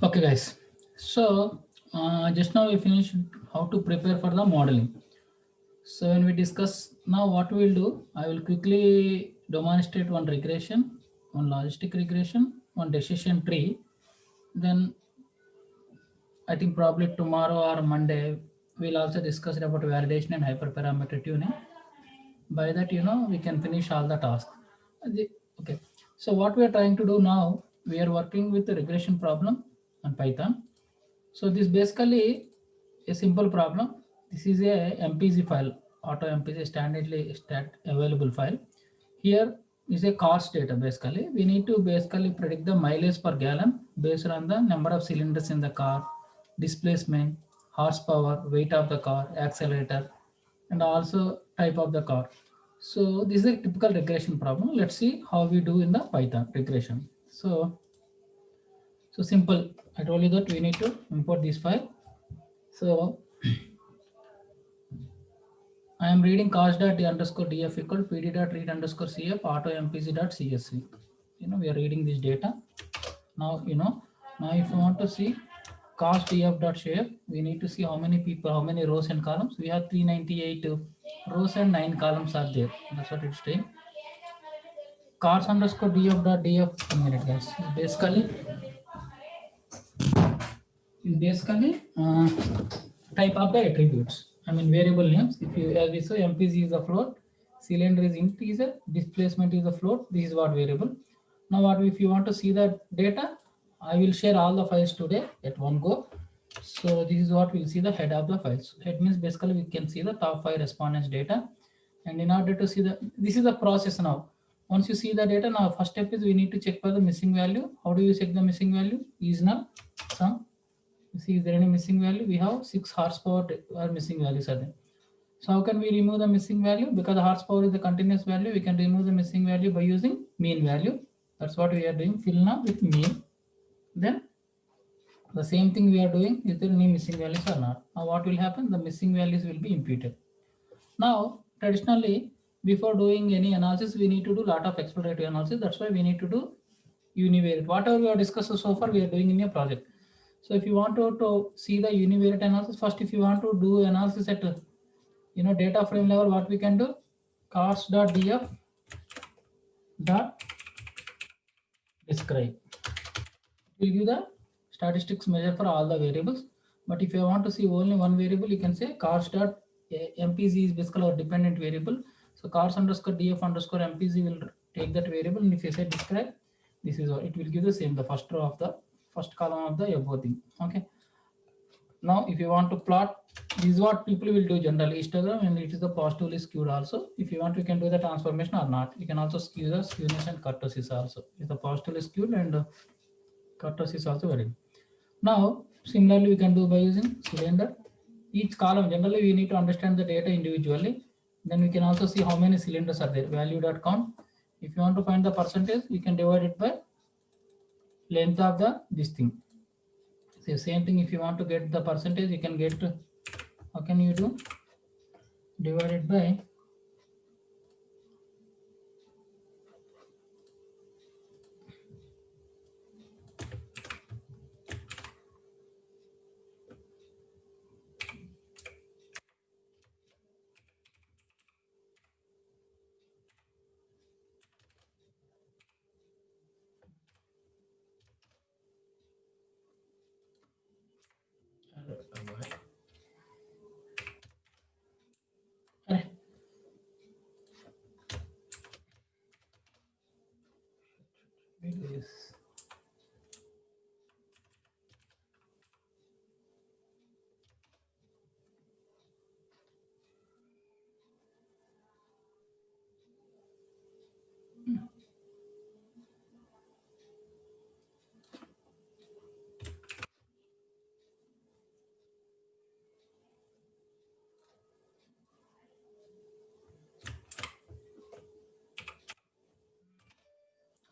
Okay, guys. So just now we finished how to prepare for the modeling. So when we discuss now what we will do, I will quickly demonstrate one regression, one logistic regression, one decision tree. Then I think probably tomorrow or Monday we'll also discuss about validation and hyperparameter tuning. By that, we can finish all the tasks. Okay. So what we are trying to do now, we are working with the regression problem on Python. So this basically a simple problem. This is a MPG file, auto MPG standardly available file. Here is a cost data basically. We need to basically predict the mileage per gallon based on the number of cylinders in the car, displacement, horsepower, weight of the car, accelerator, and also type of the car. So this is a typical regression problem. Let's see how we do in the Python regression. So simple. I told you that we need to import this file. So I am reading cost.d_df equal pd.read underscore cf auto mpg.csv. We are reading this data. Now, now if you want to see cost df.shape, we need to see how many people, how many rows and columns. We have 398 rows and 9 columns are there. That's what it's saying. Cars underscore df.df, 1 minute, guys. Is basically type of the attributes. I mean variable names. If you, as we saw, MPG is a float, cylinder is integer, displacement is a float. This is what variable. Now what if you want to see the data, I will share all the files today at one go. So this is what we'll see the head of the files. It means basically we can see the top 5 respondents data. And in order to see this is the process now. Once you see the data, now first step is we need to check for the missing value. How do you check the missing value? Is null sum. You see, is there any missing value? We have 6 horsepower or missing values are there. So how can we remove the missing value? Because the horsepower is the continuous value, we can remove the missing value by using mean value. That's what we are doing. Fill now with mean. Then the same thing we are doing. Is there any missing values or not? Now what will happen? The missing values will be imputed. Now traditionally, before doing any analysis, we need to do a lot of exploratory analysis. That's why we need to do univariate. Whatever we have discussed so far, we are doing in a project. So if you want to see the univariate analysis, first if you want to do analysis at data frame level, what we can do, cost.df dot describe. It will give the statistics measure for all the variables. But if you want to see only one variable, you can say cost.mpg is basically our dependent variable. So cost underscore df underscore mpg will take that variable, and if you say describe, this is what it will give the same, the first row of the first column of the above thing. Okay. Now, if you want to plot, this is what people will do generally, histogram, and it is the positively skewed also. If you want, you can do the transformation or not. You can also skew the skewness and kurtosis also. It's the positively skewed and kurtosis also very good. Now, similarly, we can do by using cylinder. Each column, generally, we need to understand the data individually. Then we can also see how many cylinders are there, value.count. If you want to find the percentage, you can divide it by length of this thing. So same thing, if you want to get the percentage, you can get, how can you do? Divided by this.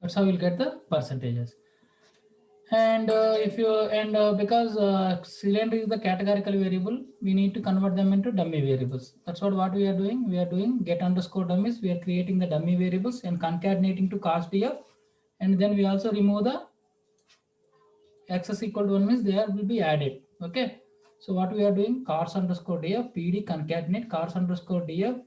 That's how we'll get the percentages. And if you because cylinder is the categorical variable, we need to convert them into dummy variables. That's what we are doing. We are doing get underscore dummies. We are creating the dummy variables and concatenating to cost df, and then we also remove the access equal to 1 means there will be added. Okay. So what we are doing, cars underscore df pd concatenate cars underscore df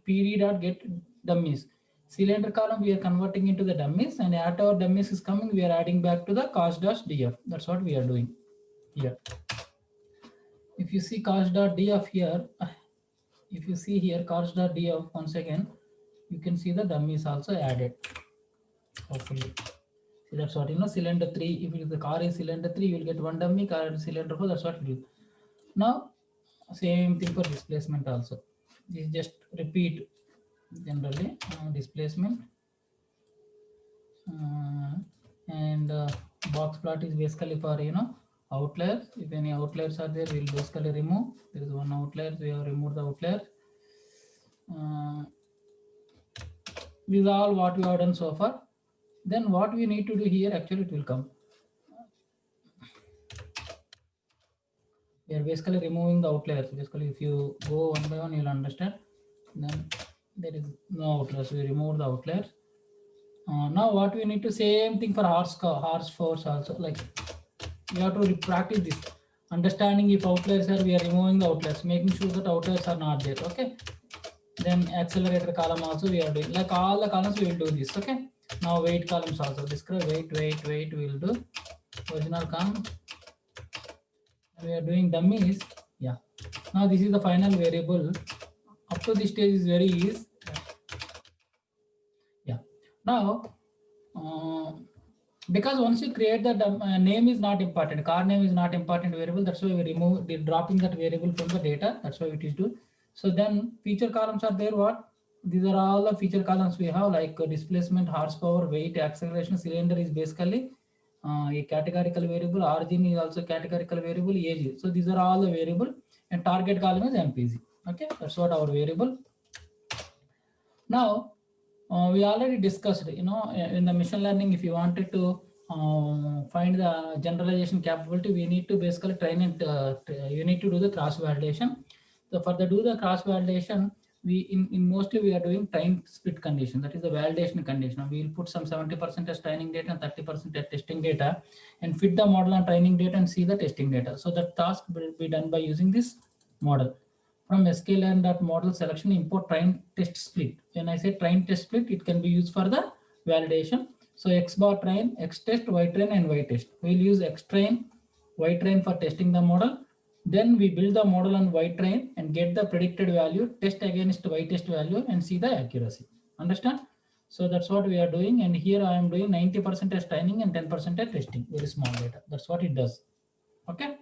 pd dot get dummies. Cylinder column we are converting into the dummies, and after our dummies is coming, we are adding back to the cars dash df. That's what we are doing here. If you see cars dot df here, if you see here cars dot df once again, you can see the dummies also added. Hopefully. See, that's what, cylinder 3. If the car is cylinder 3, you will get one dummy. Car is cylinder 4, that's what we do. Now, same thing for displacement also. This just repeat generally displacement. And box plot is basically for, outliers. If any outliers are there, we'll basically remove. There is one outlier, we have removed the outlier. These are all what we have done so far. Then what we need to do here, actually it will come. We are basically removing the outliers. Basically, if you go one by one, you'll understand. Then there is no outliers. We remove the outliers. Now what we need to, same thing for horse force also. Like we have to practice this. Understanding if outliers are, we are removing the outliers, making sure that outliers are not there. Okay. Then accelerator column also we are doing. Like all the columns we will do this. Okay. Now weight columns also. Describe weight we will do. Original column. We are doing dummies. Yeah. Now this is the final variable. Up to this stage is very easy. Yeah. Now, because once you create the name is not important, car name is not important variable. That's why we remove the dropping that variable from the data. That's why it is do. So then feature columns are there. What? These are all the feature columns we have, like displacement, horsepower, weight, acceleration. Cylinder is basically a categorical variable. Origin is also categorical variable. Age. So these are all the variable, and target column is MPG. Okay, that's what our variable. Now we already discussed, in the machine learning, if you wanted to find the generalization capability, we need to basically train it. You need to do the cross validation. So for the do the cross validation, we in mostly we are doing time split condition. That is the validation condition. We will put some 70% as training data and 30% as testing data, and fit the model on training data and see the testing data. So the task will be done by using this model. From sklearn.model selection, import train test split. When I say train test split, it can be used for the validation. So X bar train, X test, Y train, and Y test. We'll use X train, Y train for testing the model. Then we build the model on Y train and get the predicted value, test against Y test value, and see the accuracy. Understand? So that's what we are doing. And here I am doing 90% as training and 10% as testing. Very small data. That's what it does. Okay.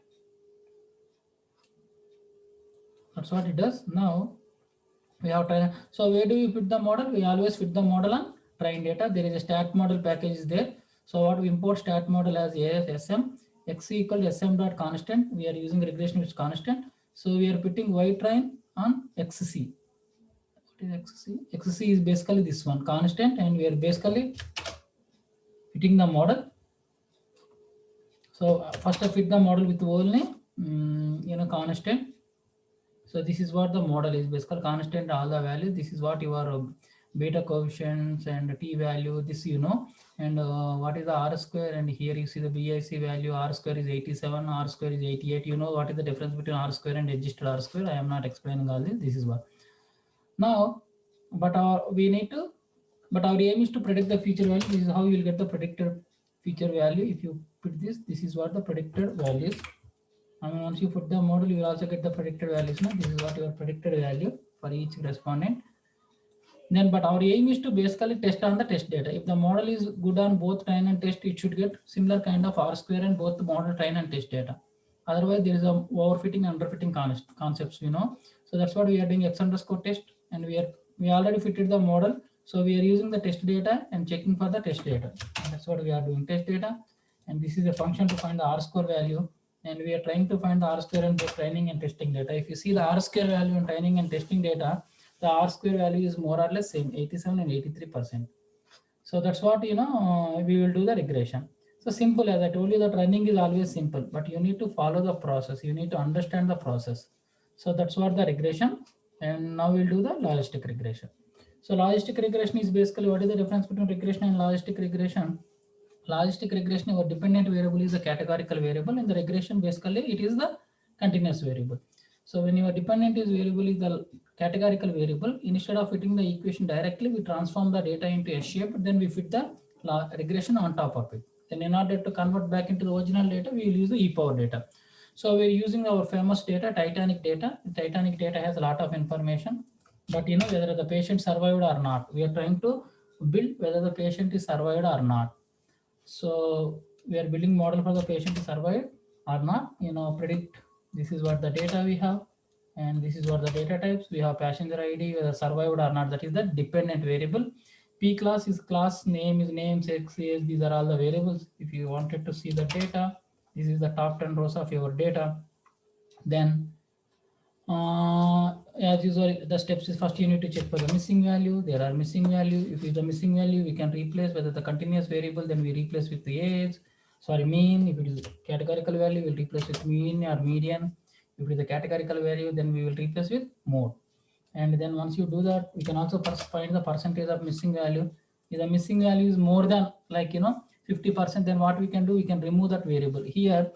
That's what it does. Now we have train. So where do we fit the model? We always fit the model on train data. There is a stat model package is there. So what we import stat model as ASM, X equal to SM dot constant. We are using regression which constant. So we are putting Y train on XC. What is XC? XC is basically this one constant, and we are basically fitting the model. So first I fit the model with only constant. So this is what the model is, basically constant all the values. This is what your beta coefficients and t value, this and what is the r square, and here you see the BIC value. R square is 87, R square is 88. You know what is the difference between R square and adjusted R square. I am not explaining all this. This is what. Now, but our aim is to predict the future value. This is how you will get the predicted future value. If you put this is what the predicted value is. And once you put the model, you will also get the predicted values. Now, this is what your predicted value for each respondent. Then, but our aim is to basically test on the test data. If the model is good on both train and test, it should get similar kind of R square and both the model train and test data. Otherwise, there is a overfitting and underfitting concepts, So that's what we are doing X underscore test, and we already fitted the model. So we are using the test data and checking for the test data. And that's what we are doing, test data. And this is a function to find the R square value. And we are trying to find the R square and both training and testing data. If you see the R square value in training and testing data, the R square value is more or less same, 87 and 83%. So that's what, we will do the regression. So simple, as I told you, the training is always simple, but you need to follow the process. You need to understand the process. So that's what the regression. And now we'll do the logistic regression. So logistic regression is basically, what is the difference between regression and logistic regression? logistic regression, our dependent variable is a categorical variable. In the regression, basically, it is the continuous variable. So when your dependent is variable is the categorical variable, instead of fitting the equation directly, we transform the data into a shape, then we fit the regression on top of it. Then in order to convert back into the original data, we will use the e-power data. So we're using our famous data, Titanic data. Titanic data has a lot of information, but whether the patient survived or not. We are trying to build whether the patient is survived or not. So we are building model for the patient to survive or not. Predict this is what the data we have, and this is what the data types. We have passenger ID, whether survived or not. That is the dependent variable. P class is class, name is name, sex, age. These are all the variables. If you wanted to see the data, this is the top 10 rows of your data. Then as usual, the steps is first you need to check for the missing value. There are missing value. If it's the missing value, we can replace whether the continuous variable, then we replace with the age, mean. If it is categorical value, we'll replace with mean or median. If it is a categorical value, then we will replace with mode. And then once you do that, we can also find the percentage of missing value. If the missing value is more than 50%, then what we can do, we can remove that variable. Here,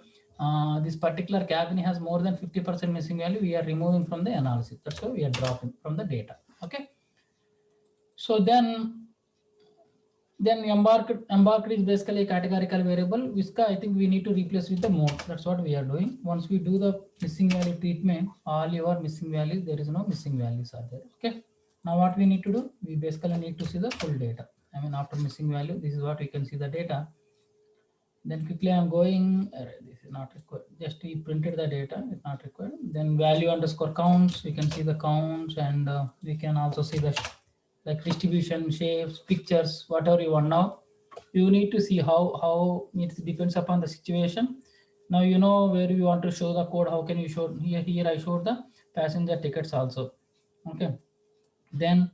this particular cabin has more than 50% missing value. We are removing from the analysis. That's why we are dropping from the data. Okay. So then embarked is basically a categorical variable, which I think we need to replace with the mode. That's what we are doing. Once we do the missing value treatment, all your missing values, there is no missing values are there. Okay. Now what we need to do, we basically need to see the full data. After missing value, this is what we can see the data. Then quickly I'm going, this is not required. Just we printed the data, it's not required. Then value underscore counts, we can see the counts, and we can also see the like distribution, shapes, pictures, whatever you want. Now you need to see how it depends upon the situation. Now where you want to show the code. How can you show here I showed the passenger tickets also. Okay. Then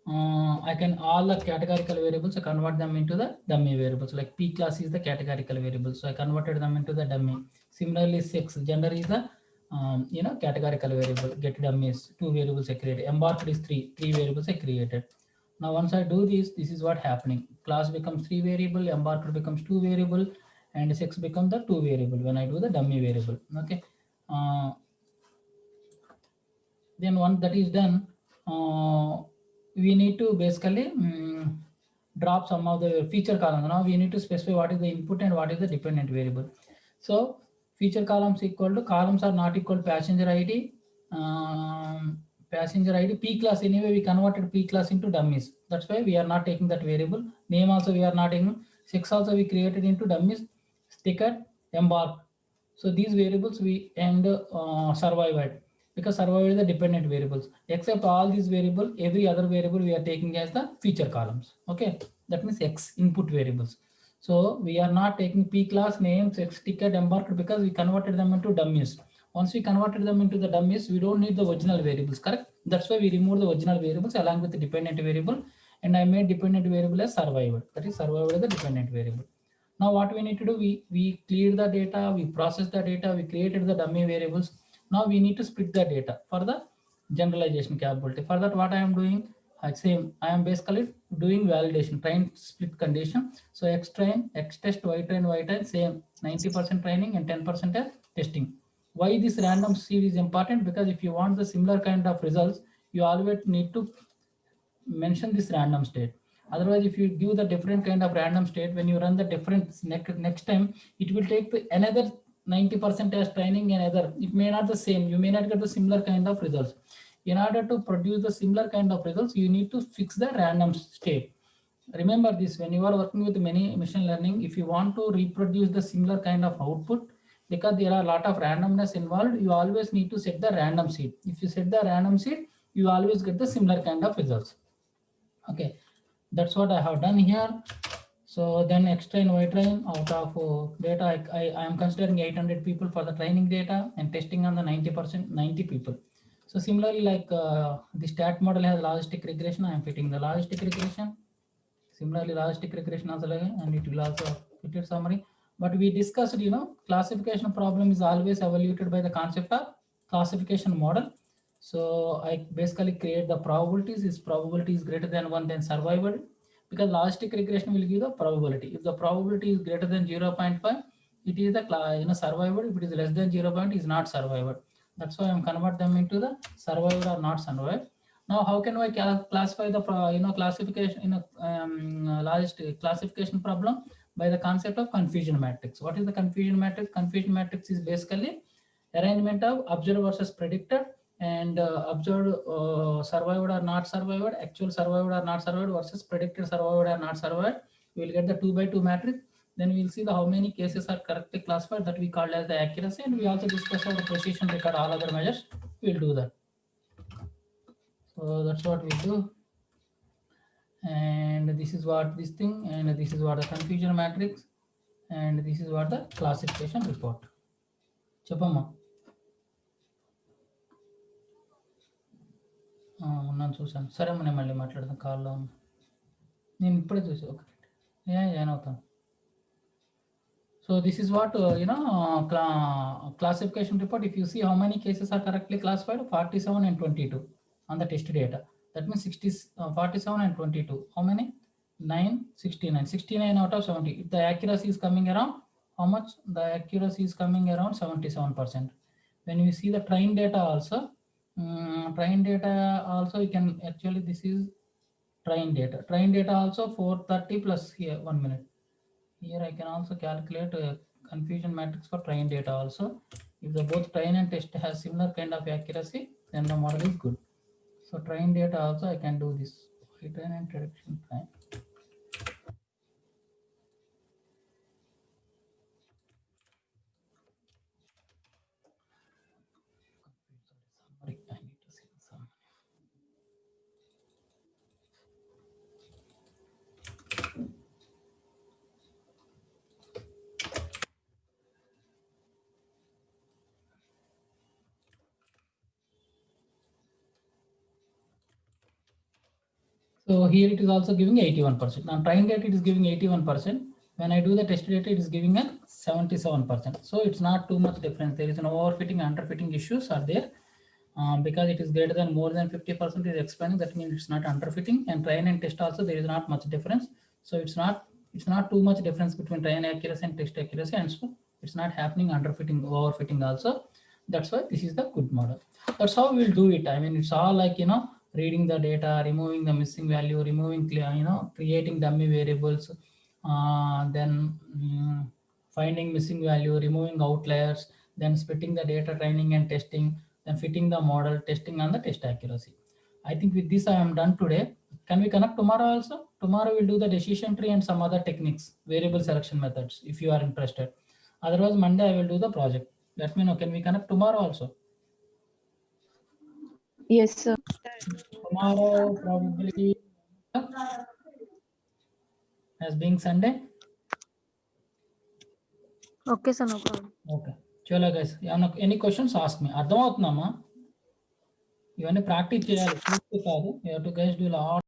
I can all the categorical variables, I convert them into the dummy variables. Like P class is the categorical variable, so I converted them into the dummy. Similarly, sex, gender is the categorical variable. Get dummies, 2 variables I created. Embarked is 3 variables I created. Now once I do this is what happening. Class becomes 3 variable, embarked becomes 2 variable, and sex becomes the 2 variable when I do the dummy variable. Okay. Then once that is done, we need to basically drop some of the feature columns. Now we need to specify what is the input and what is the dependent variable. So feature columns equal to, columns are not equal to passenger ID. Passenger ID, P class, anyway we converted P class into dummies. That's why we are not taking that variable. Name also we are not taking. Sex also we created into dummies. Ticket, embark. So these variables we survived, because survived is the dependent variables. Except all these variable, every other variable we are taking as the feature columns. Okay, that means X input variables. So we are not taking P class, name, sex, ticket, embarked, because we converted them into dummies. Once we converted them into the dummies, we don't need the original variables, correct? That's why we remove the original variables along with the dependent variable, and I made dependent variable as survived. That is survived is the dependent variable. Now what we need to do, we cleared the data, we processed the data, we created the dummy variables. Now we need to split the data for the generalization capability. For that, what I am doing, same, I am basically doing validation, train split condition. So X train, X test, Y train, Y test, same 90% training and 10% testing. Why this random seed is important? Because if you want the similar kind of results, you always need to mention this random state. Otherwise, if you give the different kind of random state, when you run the different next time, it will take another 90% as training and other. It may not the same. You may not get the similar kind of results. In order to produce the similar kind of results, you need to fix the random state. Remember this, when you are working with many machine learning, if you want to reproduce the similar kind of output, because there are a lot of randomness involved, you always need to set the random seed. If you set the random seed, you always get the similar kind of results. Okay, that's what I have done here. So then X train, Y train, out of data, I am considering 800 people for the training data and testing on the 90 people. So similarly, like the stat model has logistic regression, I am fitting the logistic regression. Similarly, logistic regression also, and it will also fit it summary. But we discussed, classification problem is always evaluated by the concept of classification model. So I basically create the probabilities. If probability is greater than 1, then survived. because logistic regression will give the probability. If the probability is greater than 0.5, it is the survived. If it is less than 0. It is not survived. That's why I'm convert them into the survived or not survived. Now, how can I classify the classification in a logistic classification problem? By the concept of confusion matrix. What is the confusion matrix? Confusion matrix is basically arrangement of observed versus predicted, and observed survived or not survived, actual survived or not survived versus predicted survived or not survived. We will get the 2 by 2 matrix. Then we will see the how many cases are correctly classified, that we call as the accuracy, and we also discuss about the precision record, all other measures. We will do that. So that's what we do. And this is what this thing, and this is what the confusion matrix, and this is what the classification report. Chapama. ఉన్నాను చూసాను. సరే మనం మళ్ళీ మాట్లాడదాం కాల్లో. నేను ఇప్పుడే చూసి ఓకే జాయిన్ అవుతాను. So this is what classification report. If you see how many cases are correctly classified, 47 and 22 on the test data. That means 47 and 22. How many? 9, 69. 69 out of 70. If the accuracy is coming around, how much? The accuracy is coming around 77%. When we see the train data also, you can actually, this is train data. Train data also 430 plus here, 1 minute. Here I can also calculate a confusion matrix for train data also. If the both train and test has similar kind of accuracy, then the model is good. So train data also I can do this. Train and prediction time. I need to see some. So here it is also giving 81%. On train data it is giving 81%. When I do the test data, it is giving a 77%. So it's not too much difference. There is an overfitting, underfitting issues are there. Because it is greater than more than 50% is expanding, that means it's not underfitting. And train and test also there is not much difference. So it's not too much difference between train accuracy and test accuracy, and so it's not happening underfitting, overfitting also. That's why this is the good model. That's how we'll do it. I mean, it's all like reading the data, removing the missing value, removing creating dummy variables, then finding missing value, removing outliers, then splitting the data, training and testing, then fitting the model, testing on the test accuracy. I think with this I am done today. Can we connect tomorrow also? Tomorrow we'll do the decision tree and some other techniques, variable selection methods, if you are interested. Otherwise Monday I will do the project. Let me know. Can we connect tomorrow also? Yes, sir. Tomorrow probably as being Sunday. Okay, sir, no problem. Okay. Chalo guys. Any questions, ask me. అర్థమవుతుందమ్మా? ఇవన్నీ practice చేయాలి. You have to guys do a lot.